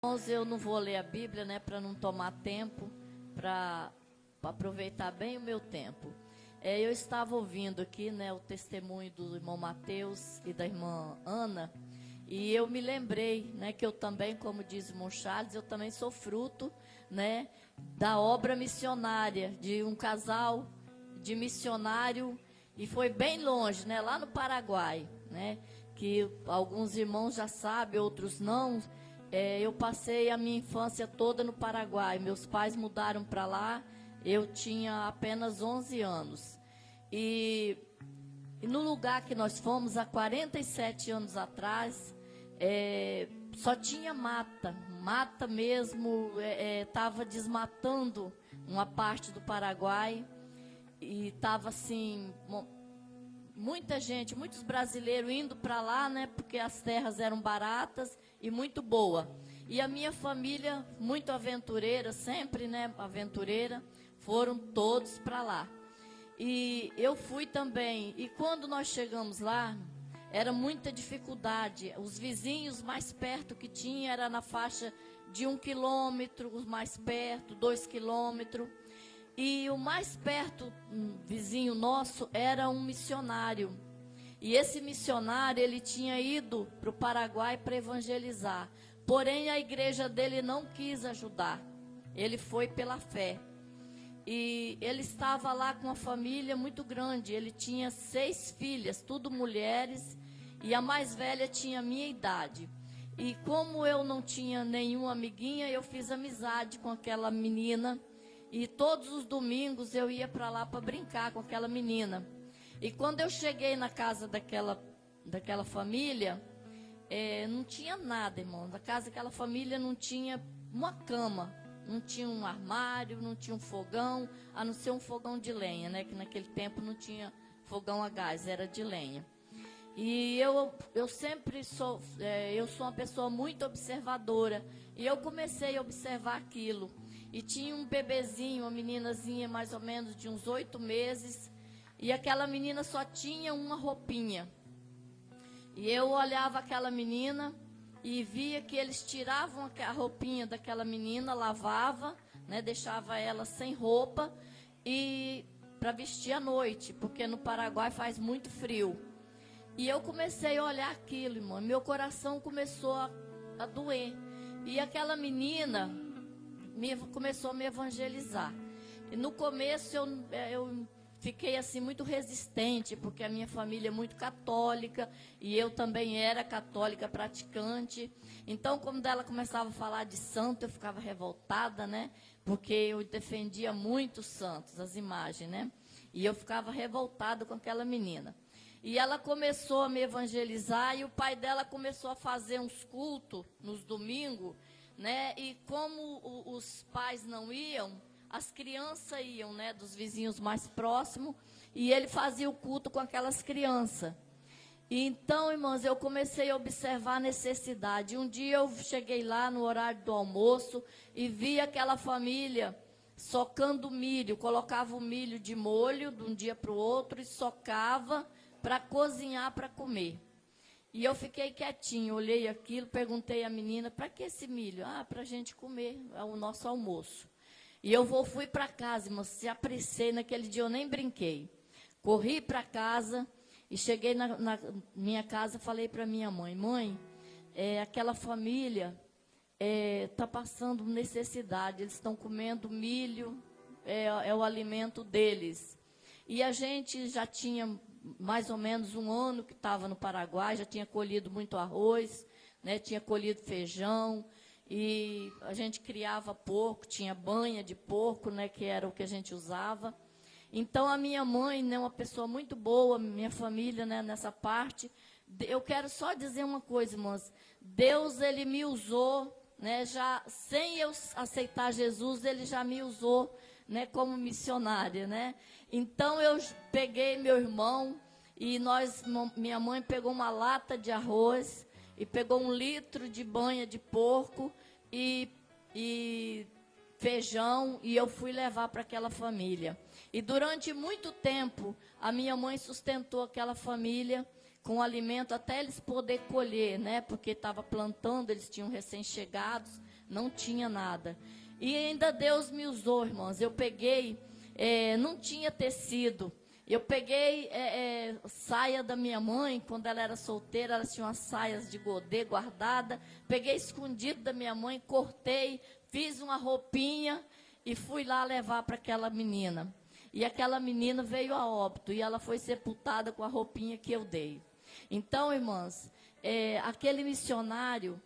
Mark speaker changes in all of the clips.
Speaker 1: Irmãos, eu não vou ler a Bíblia, né, para não tomar tempo, para aproveitar bem o meu tempo. Eu estava ouvindo aqui, né, o testemunho do irmão Mateus e da irmã Ana, e eu me lembrei, né, que eu também, como diz o irmão Charles, eu também sou fruto, né, da obra missionária, de um casal de missionário, e foi bem longe, né, lá no Paraguai, né, que alguns irmãos já sabem, outros não. Eu passei a minha infância toda no Paraguai. Meus pais mudaram para lá, eu tinha apenas 11 anos. E no lugar que nós fomos, há 47 anos atrás, só tinha mata. Mata mesmo, estava desmatando uma parte do Paraguai. E estava assim, muita gente, muitos brasileiros indo para lá, né, porque as terras eram baratas e muito boa. E a minha família, muito aventureira, sempre, né, aventureira, foram todos para lá. E eu fui também. E quando nós chegamos lá, era muita dificuldade. Os vizinhos mais perto que tinha era na faixa de 1 quilômetro, os mais perto, 2 quilômetros. E o mais perto, vizinho nosso, era um missionário. E esse missionário, ele tinha ido para o Paraguai para evangelizar. Porém, a igreja dele não quis ajudar. Ele foi pela fé. E ele estava lá com uma família muito grande. Ele tinha 6 filhas, tudo mulheres. E a mais velha tinha a minha idade. E como eu não tinha nenhuma amiguinha, eu fiz amizade com aquela menina. E todos os domingos eu ia para lá para brincar com aquela menina. E quando eu cheguei na casa daquela família, não tinha nada, irmão. Na casa daquela família não tinha uma cama, não tinha um armário, não tinha um fogão, a não ser um fogão de lenha, né? Que naquele tempo não tinha fogão a gás, era de lenha. E eu sempre sou, eu sou uma pessoa muito observadora. E eu comecei a observar aquilo. E tinha um bebezinho, uma meninazinha mais ou menos de uns 8 meses. E aquela menina só tinha uma roupinha. E eu olhava aquela menina e via que eles tiravam a roupinha daquela menina, lavava, né, deixava ela sem roupa e para vestir à noite, porque no Paraguai faz muito frio. E eu comecei a olhar aquilo, irmão. Meu coração começou a doer. E aquela menina começou a me evangelizar. E no começo eu fiquei assim muito resistente, porque a minha família é muito católica e eu também era católica praticante. Então, quando ela começava a falar de santo, eu ficava revoltada, né? Porque eu defendia muito os santos, as imagens, né? E eu ficava revoltada com aquela menina. E ela começou a me evangelizar e o pai dela começou a fazer uns cultos nos domingos, né? E como os pais não iam, as crianças iam, né, dos vizinhos mais próximos, e ele fazia o culto com aquelas crianças. E então, irmãos, eu comecei a observar a necessidade. Um dia eu cheguei lá no horário do almoço e vi aquela família socando milho, colocava o milho de molho de um dia para o outro e socava para cozinhar para comer. E eu fiquei quietinho, olhei aquilo, perguntei à menina, para que esse milho? Ah, para a gente comer, é o nosso almoço. E eu fui para casa, irmão, se apressei, naquele dia eu nem brinquei. Corri para casa e cheguei na minha casa, falei para minha mãe, mãe, aquela família está passando necessidade, eles estão comendo milho, é o alimento deles. E a gente já tinha mais ou menos 1 ano que estava no Paraguai, já tinha colhido muito arroz, né, tinha colhido feijão, e a gente criava porco, tinha banha de porco, né, que era o que a gente usava. Então, a minha mãe, né, uma pessoa muito boa, minha família, né, nessa parte. Eu quero só dizer uma coisa, irmãs. Deus, ele me usou, né, já sem eu aceitar Jesus, ele já me usou, né, como missionária, né? Então, eu peguei meu irmão e minha mãe pegou uma lata de arroz e pegou 1 litro de banha de porco e feijão, e eu fui levar para aquela família. E durante muito tempo, a minha mãe sustentou aquela família com alimento até eles poderem colher, né? Porque estava plantando, eles tinham recém-chegados, não tinha nada. E ainda Deus me usou, irmãos. Eu peguei, não tinha tecido. Eu peguei saia da minha mãe, quando ela era solteira, ela tinha umas saias de godê guardada. Peguei escondido da minha mãe, cortei, fiz uma roupinha e fui lá levar para aquela menina. E aquela menina veio a óbito e ela foi sepultada com a roupinha que eu dei. Então, irmãs, aquele missionário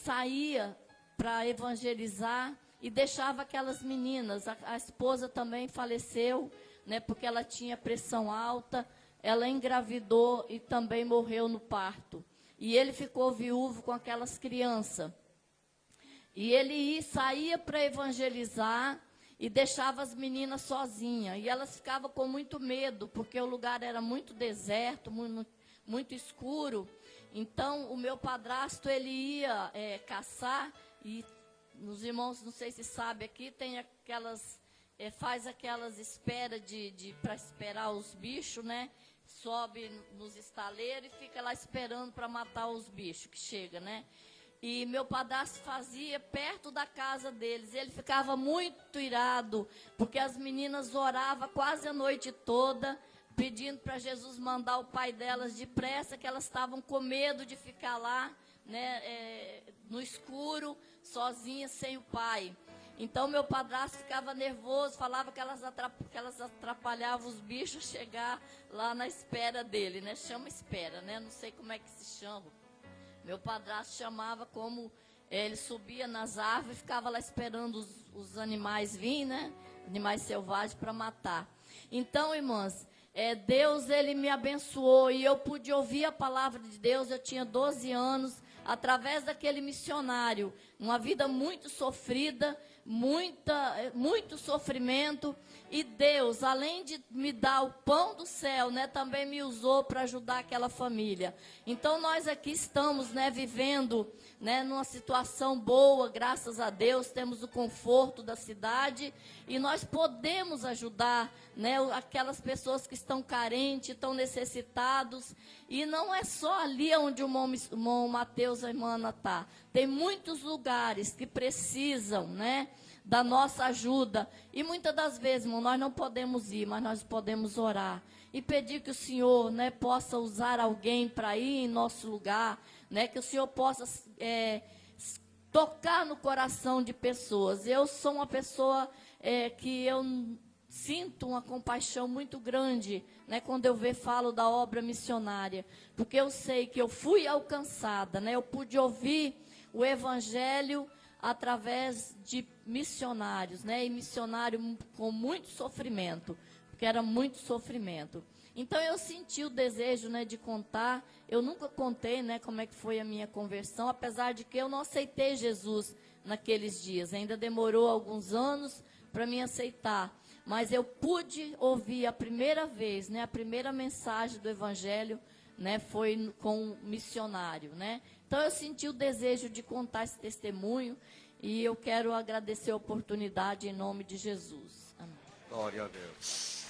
Speaker 1: saía para evangelizar e deixava aquelas meninas. A esposa também faleceu, né, porque ela tinha pressão alta, ela engravidou e também morreu no parto. E ele ficou viúvo com aquelas crianças. E ele saía para evangelizar e deixava as meninas sozinhas. E elas ficavam com muito medo, porque o lugar era muito deserto, muito escuro. Então, o meu padrasto, ele ia caçar, e os irmãos, não sei se sabem aqui, tem aquelas... faz aquelas esperas para esperar os bichos, né? Sobe nos estaleiros e fica lá esperando para matar os bichos que chegam, né? E meu padrasto fazia perto da casa deles. Ele ficava muito irado, porque as meninas oravam quase a noite toda, pedindo para Jesus mandar o pai delas depressa, que elas estavam com medo de ficar lá, né? No escuro, sozinhas, sem o pai. Então, meu padrasto ficava nervoso, falava que elas atrapalhavam os bichos a chegar lá na espera dele, né? Chama espera, né? Não sei como é que se chama. Meu padrasto chamava como... ele subia nas árvores e ficava lá esperando os animais virem, né? Animais selvagens para matar. Então, irmãs, Deus, ele me abençoou e eu pude ouvir a palavra de Deus. Eu tinha 12 anos, através daquele missionário. Uma vida muito sofrida, muito sofrimento, e Deus, além de me dar o pão do céu, né, também me usou para ajudar aquela família. Então nós aqui estamos, né, vivendo, né, numa situação boa, graças a Deus, temos o conforto da cidade e nós podemos ajudar, né, aquelas pessoas que estão carentes, estão necessitados. E não é só ali onde o irmão Mateus e a irmã Ana está. Tem muitos lugares que precisam, né, da nossa ajuda. E muitas das vezes, irmão, nós não podemos ir, mas nós podemos orar. E pedir que o Senhor, né, possa usar alguém para ir em nosso lugar, né, que o Senhor possa tocar no coração de pessoas. Eu sou uma pessoa que eu sinto uma compaixão muito grande, né, quando eu falo da obra missionária, porque eu sei que eu fui alcançada, né, eu pude ouvir o evangelho através de missionários, né, e missionário com muito sofrimento, porque era muito sofrimento. Então eu senti o desejo, né, de contar. Eu nunca contei, né, como é que foi a minha conversão, apesar de que eu não aceitei Jesus naqueles dias. Ainda demorou alguns anos para me aceitar. Mas eu pude ouvir a primeira vez, né, a primeira mensagem do Evangelho, né, foi com um missionário, né. Então eu senti o desejo de contar esse testemunho e eu quero agradecer a oportunidade em nome de Jesus. Amém.
Speaker 2: Glória a Deus.